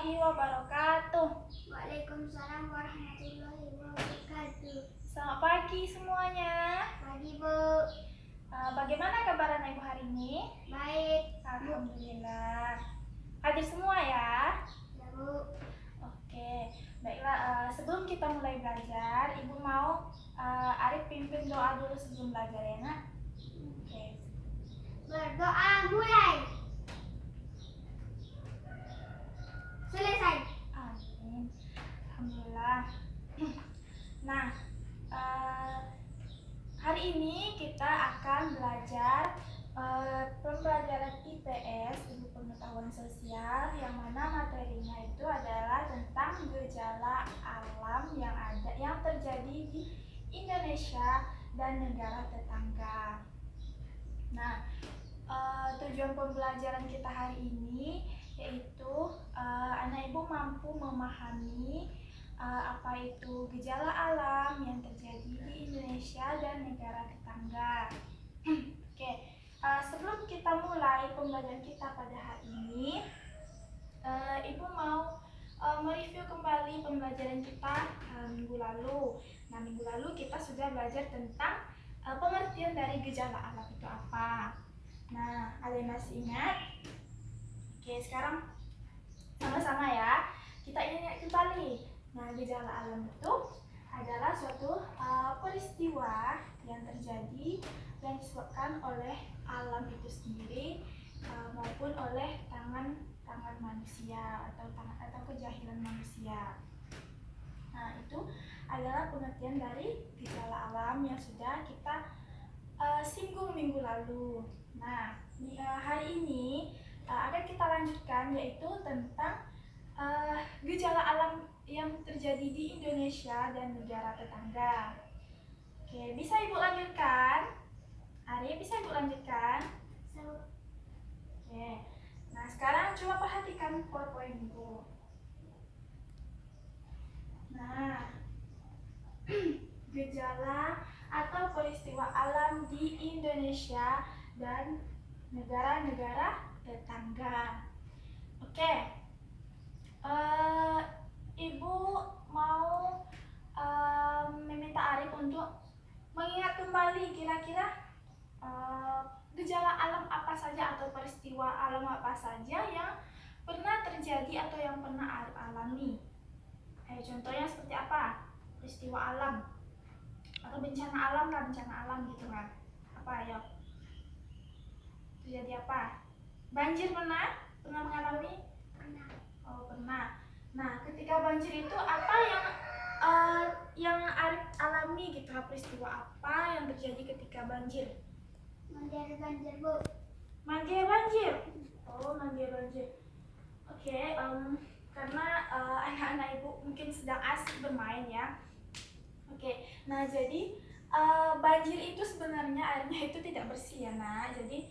warahmatullahi wabarakatuh. Waalaikumsalam warahmatullahi wabarakatuh. Selamat pagi semuanya. Pagi, Bu. Bagaimana kabar anak ibu hari ini? Baik. Alhamdulillah. Hadir semua ya? Ya, Bu. Oke, baiklah. Sebelum kita mulai belajar, ibu mau Arif pimpin doa dulu sebelum belajar ya, Nak? Oke. Berdoa mulai. Selesai. Amin. Alhamdulillah. Nah, hari ini kita akan belajar pembelajaran IPS, Ilmu Pengetahuan Sosial, yang mana materinya itu adalah tentang gejala alam yang terjadi di Indonesia dan negara tetangga. Nah, tujuan pembelajaran kita hari ini yaitu anak ibu mampu memahami apa itu gejala alam yang terjadi di Indonesia dan negara tetangga. Oke, sebelum kita mulai pembelajaran kita pada hari ini, ibu mau mereview kembali pembelajaran kita minggu lalu. Nah, minggu lalu kita sudah belajar tentang pengertian dari gejala alam itu apa. Nah, ada yang masih ingat? Oke, sekarang sama-sama ya, kita ingat kembali. Nah, gejala alam itu adalah suatu peristiwa yang terjadi dan disebabkan oleh alam itu sendiri maupun oleh tangan manusia atau kejahilan manusia. Nah, itu adalah pengertian dari gejala alam yang sudah kita singgung minggu lalu. Nah, hari ini akan kita lanjutkan, yaitu tentang gejala alam yang terjadi di Indonesia dan negara tetangga. Oke, bisa ibu lanjutkan? Ari, bisa ibu lanjutkan? Oke, nah sekarang coba perhatikan poin-poin ibu. Nah, gejala atau peristiwa alam di Indonesia dan negara-negara tetangga. Oke, ibu mau meminta Arif untuk mengingat kembali kira-kira gejala alam apa saja atau peristiwa alam apa saja yang pernah terjadi atau yang pernah Arif alami. Contohnya seperti apa? Peristiwa alam atau bencana alam gitu kan? Apa ya? Terjadi apa? Banjir pernah mengalami? Pernah. Oh, pernah. Nah, ketika banjir itu apa yang Arif alami gitu? Peristiwa apa yang terjadi ketika banjir? Mandi banjir, Bu. Mandi banjir. Oh, mandi banjir. Oke, karena anak-anak ibu mungkin sedang asik bermain ya. Oke, nah jadi banjir itu sebenarnya airnya itu tidak bersih ya, Nak. Jadi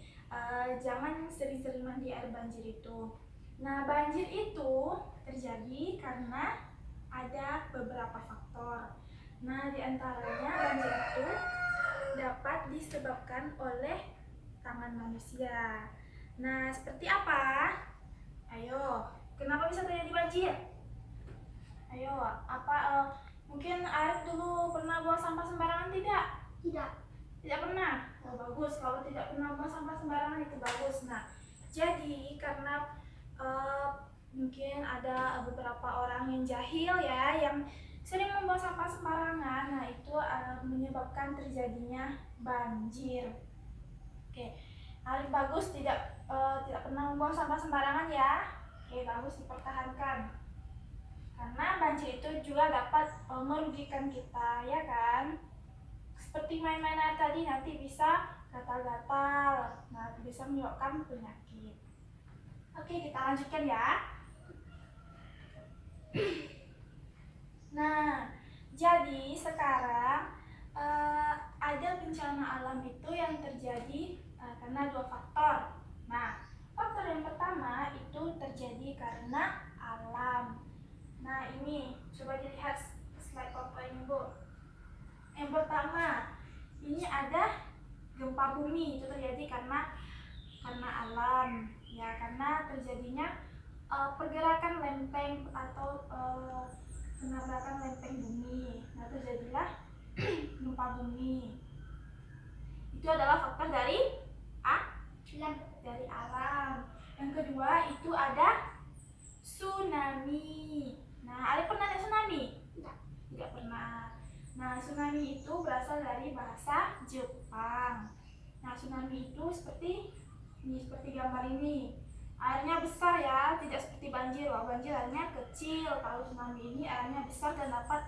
jangan sering-sering mandi air banjir itu. Nah, banjir itu terjadi karena ada beberapa faktor. Nah, diantaranya banjir itu dapat disebabkan oleh tangan manusia. Nah, seperti apa? Ayo, kenapa bisa terjadi banjir? Ayo, mungkin Arif dulu pernah buang sampah sembarangan tidak? Tidak. Tidak pernah? Oh, bagus. Kalau tidak pernah buang sampah sembarangan itu bagus. Nah, jadi karena mungkin ada beberapa orang yang jahil ya, yang sering membuang sampah sembarangan. Nah, itu menyebabkan terjadinya banjir. Oke, Arif bagus tidak pernah membuang sampah sembarangan ya. Oke, bagus, dipertahankan. Karena banjir itu juga dapat merugikan kita, ya kan? Seperti main-main air tadi, nanti bisa gatal-gatal. Nah, bisa menyebabkan penyakit. Oke, kita lanjutkan ya. Nah, jadi sekarang ada bencana alam itu yang terjadi karena dua faktor. Nah, faktor yang pertama itu terjadi karena alam. Nah, ini coba dilihat slide PowerPoint Bu. Yang pertama, ini ada gempa bumi, itu terjadi karena alam, ya, karena terjadinya pergerakan lempeng atau penabrakan lempeng bumi. Nah, terjadilah gempa bumi. Itu adalah faktor dari alam. Yang kedua itu ada tsunami. Nah, ada pernah lihat tsunami? Tidak pernah. Nah, tsunami itu berasal dari bahasa Jepang. Nah, tsunami itu seperti gambar ini. Airnya besar ya, tidak seperti banjir. Wah, banjir airnya kecil. Kalau tsunami ini airnya besar dan dapat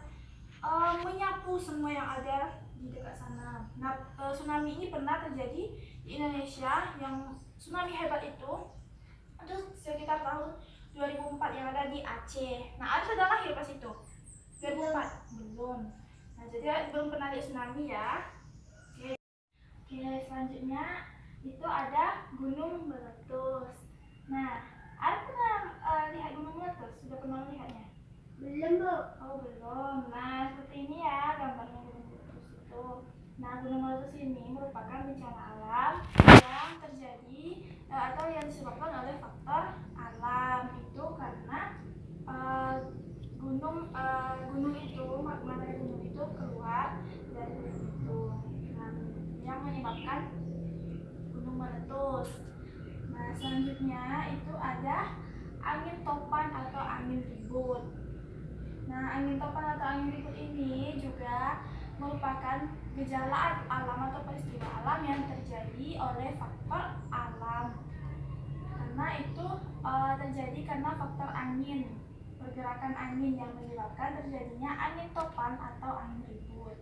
menyapu semua yang ada di dekat sana. Nah, tsunami ini pernah terjadi di Indonesia. Yang tsunami hebat itu sekitar tahun 2004 yang ada di Aceh. Nah, Arif sudah lahir pas itu? 2004? Belum. Nah, jadi belum pernah lihat tsunami ya. Oke, selanjutnya itu ada gunung meletus. Nah, Arif pernah lihat gunung meletus? Sudah pernah melihatnya? Belum, Bu. Oh, belum. Nah, seperti ini ya gambarnya gunung meletus itu. Nah, gunung meletus ini merupakan bencana alam yang terjadi atau yang disebabkan oleh faktor alam. Itu karena gunung itu, magma dari gunung itu keluar dari gunung itu. Nah, yang menyebabkan gunung meletus. Nah, selanjutnya itu ada angin topan atau angin ribut. Nah, angin topan atau angin ribut ini juga merupakan gejala alam atau peristiwa alam yang terjadi oleh faktor alam. Karena itu terjadi karena faktor angin, pergerakan angin yang menyebabkan terjadinya angin topan atau angin ribut.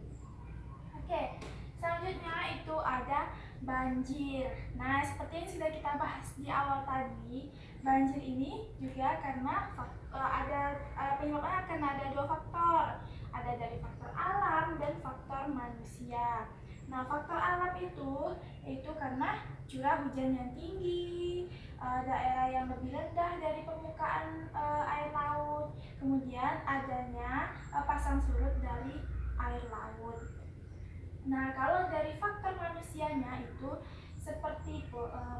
Oke, selanjutnya itu ada banjir. Nah, seperti yang sudah kita bahas di awal tadi, banjir ini juga karena penyebabnya akan ada dua faktor. Ada dari faktor alam dan faktor manusia. Nah, faktor alam itu karena curah hujan yang tinggi, daerah yang lebih rendah dari permukaan air laut, kemudian adanya pasang surut dari air laut. Nah, kalau dari faktor manusianya itu seperti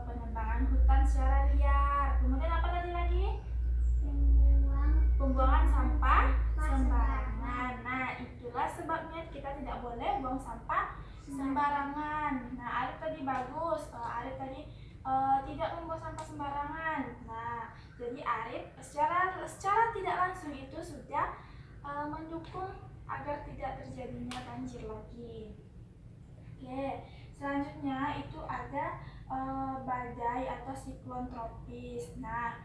penebangan hutan secara liar, kemudian apa lagi? Pembuangan sampah sembarangan. Nah, itulah sebabnya kita tidak boleh buang sampah sembarangan. Nah, Arif tadi bagus. Arif tadi tidak membuang sampah sembarangan. Nah, jadi Arif secara tidak langsung itu sudah mendukung agar tidak terjadinya banjir lagi. Oke, selanjutnya itu ada badai atau siklon tropis. Nah,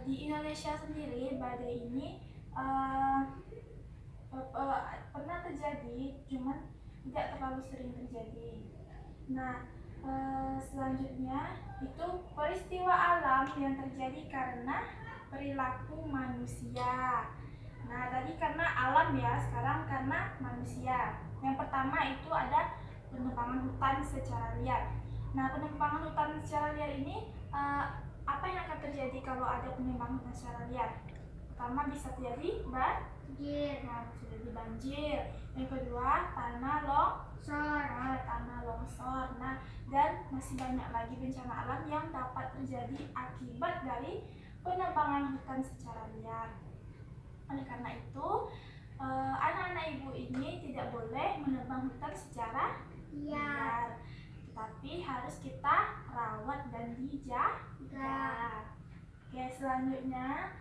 di Indonesia sendiri badai ini pernah terjadi, cuman tidak terlalu sering terjadi. Nah, selanjutnya itu peristiwa alam yang terjadi karena perilaku manusia. Nah, tadi karena alam ya, sekarang karena manusia. Yang pertama itu ada penebangan hutan secara liar. Nah, penebangan hutan secara liar ini apa yang akan terjadi kalau ada penebangan hutan secara liar? Pertama bisa terjadi banjir. Nah, bisa jadi banjir. Yang kedua tanah longsor. Nah, dan masih banyak lagi bencana alam yang dapat terjadi akibat dari penebangan hutan secara liar. Oleh karena itu, anak-anak ibu ini tidak boleh menebang hutan secara liar, tetapi harus kita rawat dan dijaga. Oke, selanjutnya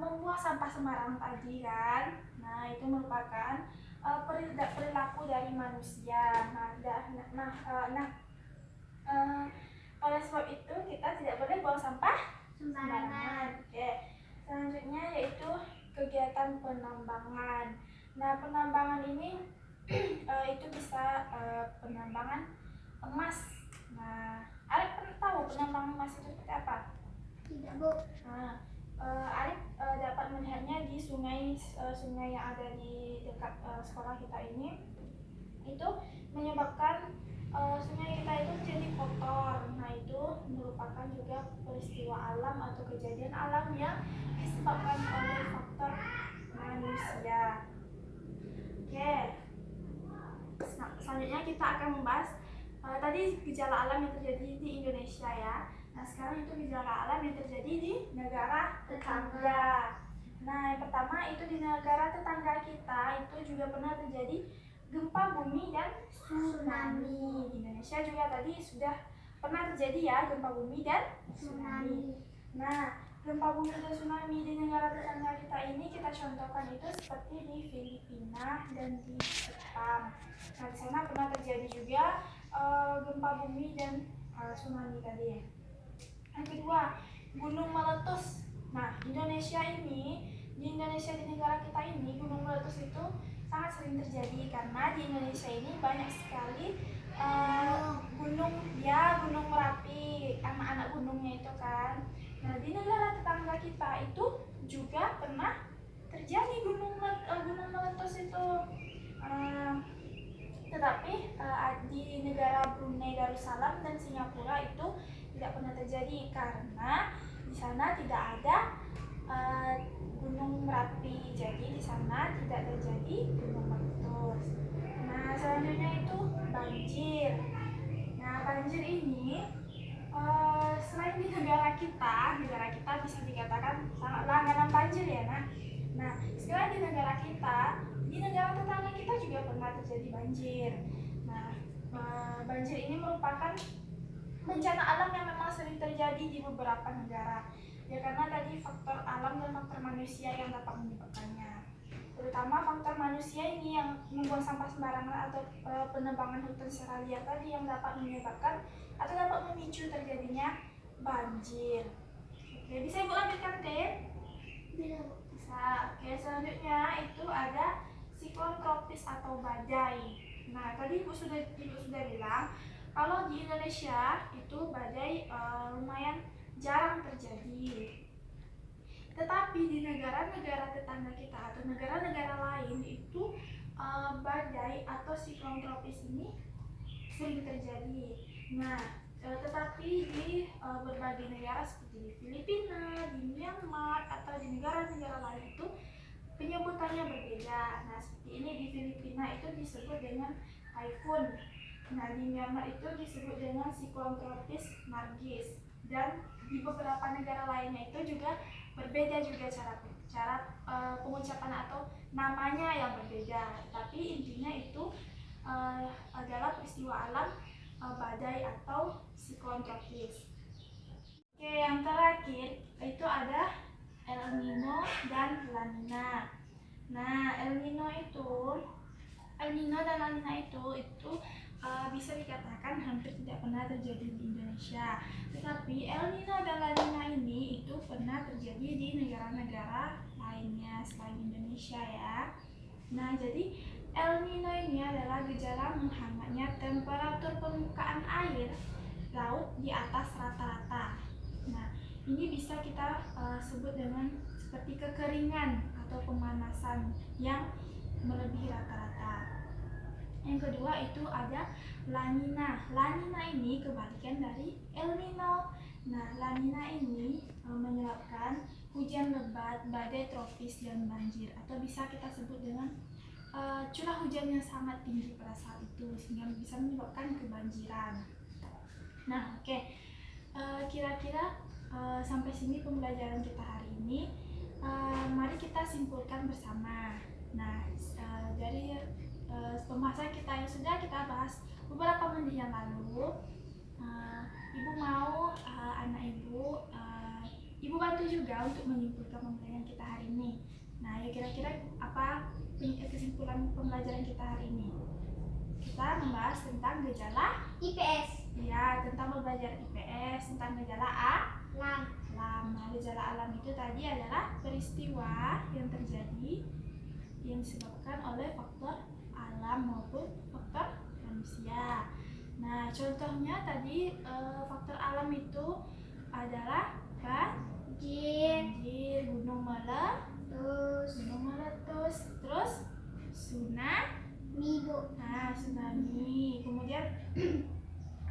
membuang sampah sembarangan tadi kan. Nah, itu merupakan perilaku dari manusia. Oleh sebab itu kita tidak boleh buang sampah sembarangan. Oke, selanjutnya yaitu kegiatan penambangan. Nah, penambangan ini itu bisa penambangan emas. Nah, Arif pernah tahu penambangan emas itu seperti apa? Tidak, Bu. Nah, Arif dapat melihatnya di sungai yang ada di dekat sekolah kita ini. Itu menyebabkan sungai kita itu menjadi kotor. Nah, itu merupakan juga peristiwa alam atau kejadian alam yang disebabkan oleh faktor manusia. Oke, selanjutnya kita akan membahas tadi gejala alam yang terjadi di Indonesia ya. Nah, sekarang itu gejala alam yang terjadi di negara tetangga. Nah, yang pertama itu di negara tetangga kita itu juga pernah terjadi gempa bumi dan tsunami. Di Indonesia juga tadi sudah pernah terjadi ya gempa bumi dan tsunami. Nah, gempa bumi dan tsunami di negara tetangga kita ini kita contohkan itu seperti di Filipina dan di Jepang. Nah, di sana pernah terjadi juga gempa bumi dan tsunami tadi. Yang kedua, gunung meletus. Nah, di Indonesia di negara kita ini gunung meletus itu sangat sering terjadi karena di Indonesia ini banyak sekali gunung Merapi, anak-anak gunungnya itu kan. Nah, di negara tetangga kita itu juga pernah terjadi gunung meletus itu. Tetapi di negara Brunei Darussalam dan Singapura itu tidak pernah terjadi karena di sana tidak ada gunung Merapi, jadi di sana tidak terjadi gunung meletus. Nah, selanjutnya itu banjir. Nah, banjir ini selain di negara kita bisa dikatakan sangat langganan banjir ya, Nah, selain di negara kita, di negara tetangga kita juga pernah terjadi banjir. Nah, banjir ini merupakan bencana alam yang memang sering terjadi di beberapa negara. Ya karena tadi faktor alam dan faktor manusia yang dapat menyebabkannya. Terutama faktor manusia ini yang membuang sampah sembarangan atau penebangan hutan secara liar tadi yang dapat menyebabkan atau dapat memicu terjadinya banjir. Oke, bisa Ibu lanjutkan, Tin? Bisa. Oke, selanjutnya itu ada siklon tropis atau badai. Nah, tadi Ibu sudah bilang kalau di Indonesia itu badai lumayan jarang terjadi. Tetapi di negara-negara tetangga kita atau negara-negara lain itu badai atau siklon tropis ini sering terjadi. Nah, tetapi di berbagai negara seperti di Filipina, di Myanmar, atau di negara-negara lain itu penyebutannya berbeda. Nah, seperti ini di Filipina itu disebut dengan typhoon. Nah, di Myanmar itu disebut dengan siklon tropis Nargis. Dan di beberapa negara lainnya itu juga berbeda juga cara pengucapan atau namanya yang berbeda. Tapi intinya itu adalah peristiwa alam badai atau siklon tropis. Oke, yang terakhir itu ada El Nino dan La Nina. Nah, El Nino dan La Nina itu bisa dikatakan hampir tidak pernah terjadi di Indonesia. Tetapi El Nino dan La Nina ini itu pernah terjadi di negara-negara lainnya selain Indonesia ya. Nah, jadi El Nino ini adalah gejala menghangatnya temperatur permukaan air laut di atas rata-rata. Nah, ini bisa kita sebut dengan seperti kekeringan atau pemanasan yang melebihi rata-rata. Yang kedua itu ada La Nina. La Nina ini kebalikan dari El Nino. Nah, La Nina ini menyebabkan hujan lebat, badai tropis, dan banjir. Atau bisa kita sebut dengan curah hujan yang sangat tinggi pada saat itu sehingga bisa menyebabkan kebanjiran. Nah, oke. Kira-kira sampai sini pembelajaran kita hari ini. Mari kita simpulkan bersama. Nah, dari pembahasan kita yang sudah kita bahas beberapa menit yang lalu, Ibu mau anak Ibu bantu juga untuk menyimpulkan pembelajaran kita hari ini. Nah, ya kira-kira apa kesimpulan pembelajaran kita hari ini? Kita membahas tentang gejala IPS. Ya, tentang belajar IPS tentang gejala alam. Nah, gejala alam itu tadi adalah peristiwa yang terjadi yang disebabkan oleh faktor alam maupun faktor manusia. Nah, contohnya tadi faktor alam itu adalah banjir, gunung meletus, terus tsunami. Nah, tsunami. Kemudian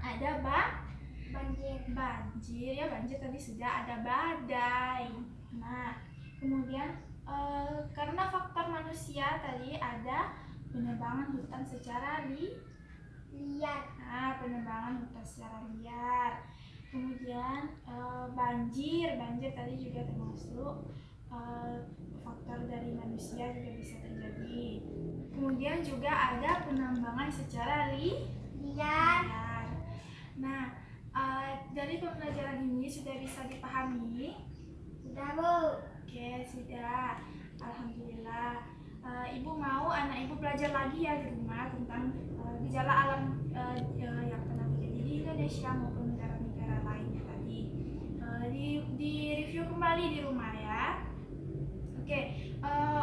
ada banjir ya, banjir tadi sudah ada badai. Nah, kemudian karena faktor manusia tadi ada penebangan hutan secara liar. Nah, penebangan hutan secara liar. Kemudian banjir tadi juga termasuk faktor dari manusia juga bisa terjadi. Kemudian juga ada penambangan secara liar. Nah, dari pembelajaran ini sudah bisa dipahami? Sudah, Bu. Oke, sudah. Alhamdulillah. Ibu mau anak ibu belajar lagi ya di rumah tentang gejala alam yang pernah terjadi di Indonesia maupun negara-negara lainnya tadi. Di review kembali di rumah ya. Oke,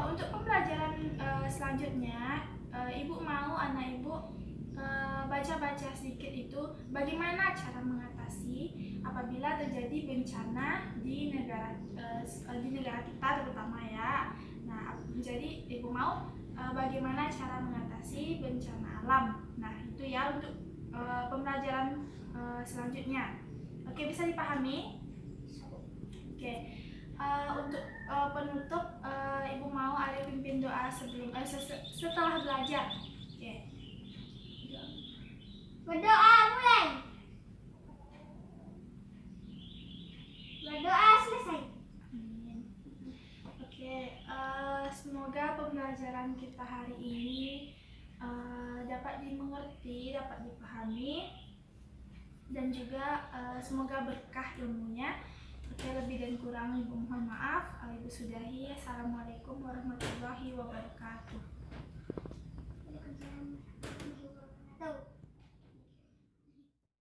untuk pembelajaran selanjutnya, ibu mau anak ibu baca-baca sedikit itu bagaimana cara mengatasi apabila terjadi bencana di negara kita terutama ya. Nah, jadi ibu mau bagaimana cara mengatasi bencana alam. Nah, itu ya untuk pembelajaran selanjutnya. Oke, bisa dipahami? Oke. Untuk penutup, ibu mau ada pimpin doa sebelum setelah belajar. Oke. Berdoa mulai. Berdoa selesai. Amin. Oke, semoga pembelajaran kita hari ini dapat dimengerti, dapat dipahami, dan juga semoga berkah ilmunya. Oke, lebih dan kurang ibu mohon maaf. Ibu sudahi. Assalamualaikum warahmatullahi wabarakatuh. Waalaikumsalam warahmatullahi wabarakatuh.